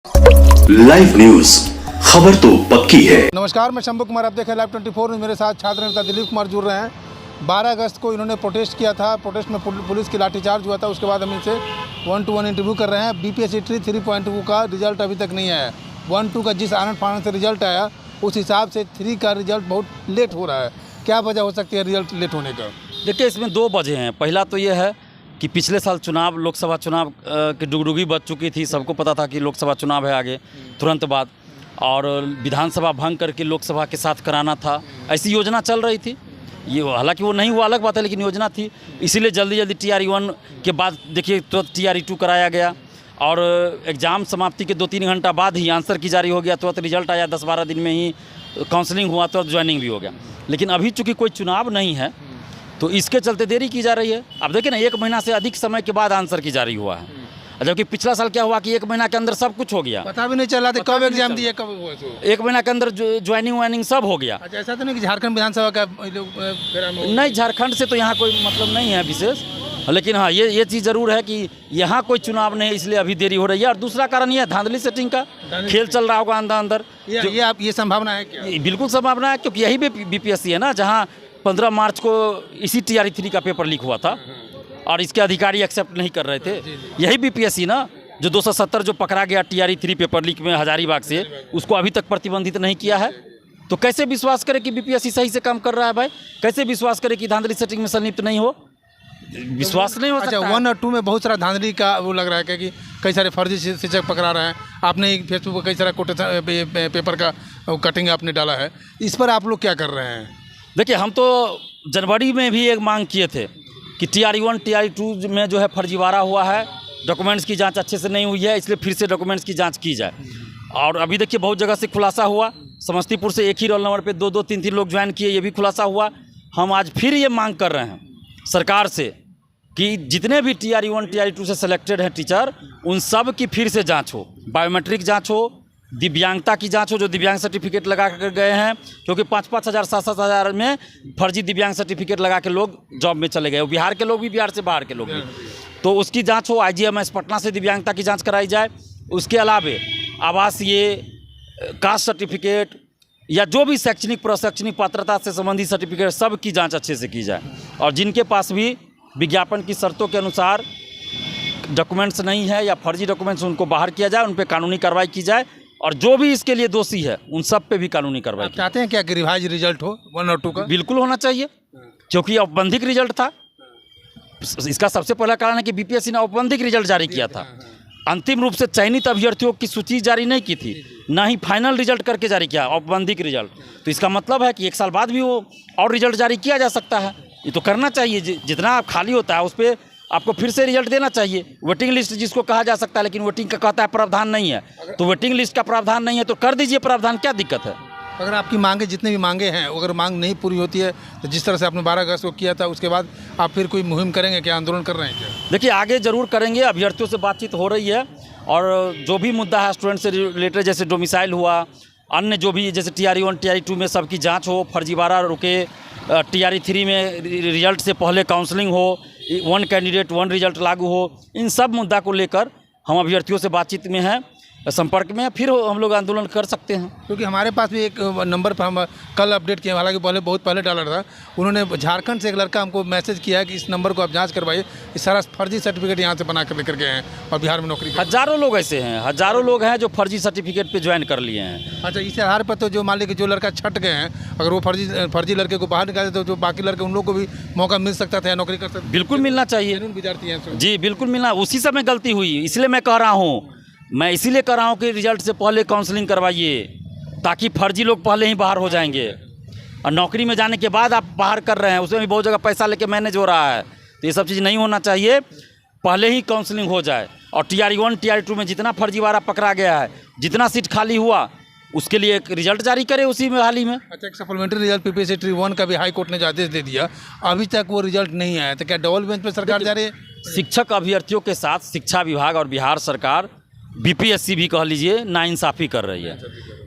Live news, खबर तो पक्की है। नमस्कार, मैं शंभू कुमार, आप देख रहे हैं लाइव 24 न्यूज। मेरे साथ छात्र नेता दिलीप कुमार जुड़ रहे हैं। 12 अगस्त को इन्होंने प्रोटेस्ट किया था। प्रोटेस्ट में पुलिस की लाठीचार्ज हुआ था। उसके बाद हम इनसे 1-to-1 इंटरव्यू कर रहे हैं। बीपीएससी 3.2 का रिजल्ट अभी तक नहीं आया। 1-2 का जिस आनंद फानंद से रिजल्ट आया, उस हिसाब से 3 का रिजल्ट बहुत लेट हो रहा है। क्या वजह हो सकती है रिजल्ट लेट होने का? देखिए, इसमें 2 वजह हैं। पहला तो ये है कि पिछले साल चुनाव, लोकसभा चुनाव की डुगडुगी बच चुकी थी। सबको पता था कि लोकसभा चुनाव है आगे तुरंत बाद, और विधानसभा भंग करके लोकसभा के साथ कराना था, ऐसी योजना चल रही थी। ये हालांकि वो नहीं हुआ, अलग बात है, लेकिन योजना थी। इसीलिए जल्दी जल्दी TRE-1 के बाद देखिए तुरंत TRE-2 कराया गया, और एग्ज़ाम समाप्ति के 2-3 घंटा बाद ही आंसर की जारी हो गया। तुरंत रिजल्ट आया, 10-12 दिन में ही काउंसलिंग हुआ, तुरंत ज्वाइनिंग भी हो गया। लेकिन अभी चूँकि कोई चुनाव नहीं है, तो इसके चलते देरी की जा रही है। अब देखिए ना, 1 महीना से अधिक समय के बाद आंसर की जारी हुआ है। जबकि पिछला साल क्या हुआ कि 1 महीना के अंदर सब कुछ हो गया, पता भी नहीं चला था कब एग्जाम दिए, कब हुआ। 1 महीना के अंदर ज्वाइनिंग वाइनिंग सब हो गया। अच्छा, ऐसा तो नहीं कि झारखंड विधानसभा का नहीं, झारखंड से तो यहाँ कोई मतलब नहीं है विशेष, लेकिन हाँ ये चीज़ ज़रूर है कि यहाँ कोई चुनाव नहीं, इसलिए अभी देरी हो रही है। और दूसरा कारण ये है धांधली सेटिंग का खेल चल रहा होगा अंदर। ये संभावना है क्या? बिल्कुल संभावना है, क्योंकि यही BPSC है ना, जहाँ 15 मार्च को इसी TRE-3 का पेपर लीक हुआ था, और इसके अधिकारी एक्सेप्ट नहीं कर रहे थे। यही BPSC ना, जो 270 जो पकड़ा गया TRE-3 पेपर लीक में हजारीबाग से, उसको अभी तक प्रतिबंधित नहीं किया है। तो कैसे विश्वास करें कि BPSC सही से काम कर रहा है भाई? कैसे विश्वास करें कि धांधली सेटिंग में संलिप्त नहीं हो? विश्वास नहीं हो सकता। अच्छा, 1 और 2 में बहुत सारा धांधली का वो लग रहा है कि कई सारे फर्जी शिक्षक पकड़ा रहे हैं। आपने फेसबुक पर कई सारा कोटेशन पेपर का कटिंग आपने डाला है, इस पर आप लोग क्या कर रहे हैं? देखिए, हम तो जनवरी में भी एक मांग किए थे कि TRE-1 TRE-2 में जो है फर्जीवाड़ा हुआ है, डॉक्यूमेंट्स की जांच अच्छे से नहीं हुई है, इसलिए फिर से डॉक्यूमेंट्स की जांच की जाए। और अभी देखिए, बहुत जगह से खुलासा हुआ। समस्तीपुर से एक ही रोल नंबर पे 2-2 3-3 लोग ज्वाइन किए, ये भी खुलासा हुआ। हम आज फिर ये मांग कर रहे हैं सरकार से कि जितने भी TRE-1 TRE-2 से सिलेक्टेड हैं टीचर, उन सब की फिर से जाँच हो, बायोमेट्रिक जाँच हो, दिव्यांगता की जांच हो, जो दिव्यांग सर्टिफिकेट लगा कर गए हैं, क्योंकि 5-5 हज़ार 7-7 हज़ार में फर्जी दिव्यांग सर्टिफिकेट लगा के लोग जॉब में चले गए। बिहार के लोग भी, बिहार से बाहर के लोग भी। तो उसकी जांच हो। IGMS पटना से दिव्यांगता की जांच कराई जाए। उसके अलावे आवासीय, कास्ट सर्टिफिकेट या जो भी शैक्षणिक प्रशैक्षणिक पात्रता से संबंधित सर्टिफिकेट, सब की जाँच अच्छे से की जाए। और जिनके पास भी विज्ञापन की शर्तों के अनुसार डॉक्यूमेंट्स नहीं है या फर्जी डॉक्यूमेंट्स, उनको बाहर किया जाए, उन पर कानूनी कार्रवाई की जाए। और जो भी इसके लिए दोषी है, उन सब पे भी कानूनी कार्रवाई। आप चाहते हैं क्या कि रिवाइज रिजल्ट हो 1 और 2 का? बिल्कुल होना चाहिए, क्योंकि औपबंधिक रिजल्ट था। इसका सबसे पहला कारण है कि BPSC ने औपबंधिक रिजल्ट जारी किया था। अंतिम रूप से चयनित अभ्यर्थियों की सूची जारी नहीं की थी, ना ही फाइनल रिजल्ट करके जारी किया, औपबंधिक रिजल्ट। तो इसका मतलब है कि 1 साल बाद भी वो और रिजल्ट जारी किया जा सकता है। ये तो करना चाहिए, जितना खाली होता है उस पर आपको फिर से रिजल्ट देना चाहिए। वेटिंग लिस्ट जिसको कहा जा सकता है, लेकिन वेटिंग का कहता है प्रावधान नहीं है, तो वेटिंग लिस्ट का प्रावधान नहीं है तो कर दीजिए प्रावधान, क्या दिक्कत है? अगर आपकी मांगे, जितने भी मांगे हैं, अगर मांग नहीं पूरी होती है, तो जिस तरह से आपने 12 अगस्त को किया था, उसके बाद आप फिर कोई मुहिम करेंगे क्या, आंदोलन कर रहे हैं क्या? देखिए, आगे ज़रूर करेंगे। अभ्यर्थियों से बातचीत हो रही है, और जो भी मुद्दा है स्टूडेंट से रिलेटेड, जैसे डोमिसाइल हुआ, अन्य जो भी जैसे TRE-1 TRE-2 में सबकी जाँच हो, फर्जीवाड़ा रुके, TRE-3 में रिजल्ट से पहले काउंसलिंग हो, 1 कैंडिडेट 1 रिजल्ट लागू हो, इन सब मुद्दा को लेकर हम अभ्यर्थियों से बातचीत में हैं, संपर्क में, फिर हम लोग आंदोलन कर सकते हैं। क्योंकि हमारे पास भी एक नंबर पर हम कल अपडेट किए, हालांकि बहुत पहले डाला था। उन्होंने झारखंड से एक लड़का हमको मैसेज किया है कि इस नंबर को आप जांच करवाइए, इस सारा फर्जी सर्टिफिकेट यहाँ से बना कर लेकर गए हैं और बिहार में नौकरी। हज़ारों लोग ऐसे हैं, हज़ारों लोग हैं जो फर्जी सर्टिफिकेट पे ज्वाइन कर लिए हैं। अच्छा, इस आधार पर तो जो मान लीजिए जो लड़का छट गए हैं, अगर वो फर्जी लड़के को बाहर निकाले तो जो बाकी लड़के, उन लोग को भी मौका मिल सकता था या नौकरी कर सकते? बिल्कुल मिलना चाहिए, विद्यार्थी हैं जी, बिल्कुल मिलना। उसी समय गलती हुई, इसलिए मैं कह रहा हूँ कि रिजल्ट से पहले काउंसलिंग करवाइए, ताकि फर्जी लोग पहले ही बाहर हो जाएंगे। और नौकरी में जाने के बाद आप बाहर कर रहे हैं, उसमें भी बहुत जगह पैसा लेके मैनेज हो रहा है, तो ये सब चीज़ नहीं होना चाहिए। पहले ही काउंसलिंग हो जाए। और TRE-1 TRE-2 में जितना फर्जीवाड़ा पकड़ा गया है, जितना सीट खाली हुआ, उसके लिए एक रिजल्ट जारी करे उसी में, हाल ही में। अच्छा, एक सप्लीमेंट्री रिजल्ट PPSC TRE-1 का भी हाई कोर्ट ने आदेश दे दिया, अभी तक वो रिजल्ट नहीं आया, तो क्या डबल बेंच पर सरकार जा रही है? शिक्षक अभ्यर्थियों के साथ शिक्षा विभाग और बिहार सरकार, BPSC भी कह लीजिए, नाइंसाफ़ी कर रही है।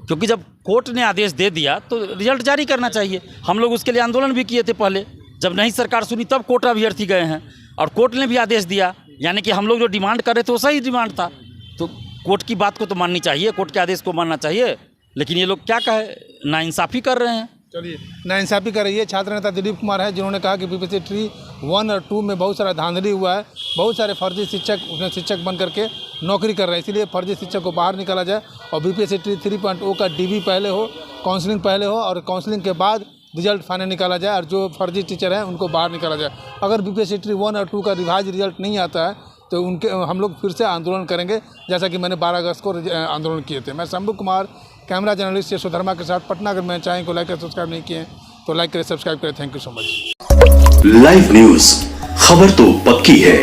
क्योंकि जब कोर्ट ने आदेश दे दिया तो रिजल्ट जारी करना चाहिए। हम लोग उसके लिए आंदोलन भी किए थे पहले, जब नहीं सरकार सुनी तब कोर्ट अभ्यर्थी गए हैं, और कोर्ट ने भी आदेश दिया, यानी कि हम लोग जो डिमांड कर रहे थे वो सही डिमांड था। तो कोर्ट की बात को तो माननी चाहिए, कोर्ट के आदेश को मानना चाहिए, लेकिन ये लोग क्या कहे, नाइंसाफ़ी कर रहे हैं। चलिए, नाइंसाफ़ी कर रही है। छात्र नेता दिलीप कुमार है जिन्होंने कहा कि बीपीएससी ट्री 1 और 2 में बहुत सारा धांधली हुआ है, बहुत सारे फर्जी शिक्षक उसमें शिक्षक बन करके नौकरी कर रहे हैं, इसलिए फर्जी शिक्षक को बाहर निकाला जाए और बीपीएससी ट्री 3.0 का डीबी पहले हो, काउंसलिंग पहले हो और काउंसलिंग के बाद रिजल्ट फाइनल निकाला जाए और जो फर्जी टीचर हैं उनको बाहर निकाला जाए। अगर बीपीएससी ट्री 1 और 2 का रिवाइज रिजल्ट नहीं आता है तो उनके हम लोग फिर से आंदोलन करेंगे, जैसा कि मैंने 12 अगस्त को आंदोलन किए थे। मैं शंभू कुमार, कैमरा जर्नलिस्ट यशोधर्मा के साथ, पटना। अगर मैं चाहें को लाइक करें, सब्सक्राइब नहीं किए तो लाइक करें, सब्सक्राइब करें। Thank you so much. Live news, खबर तो पक्की है।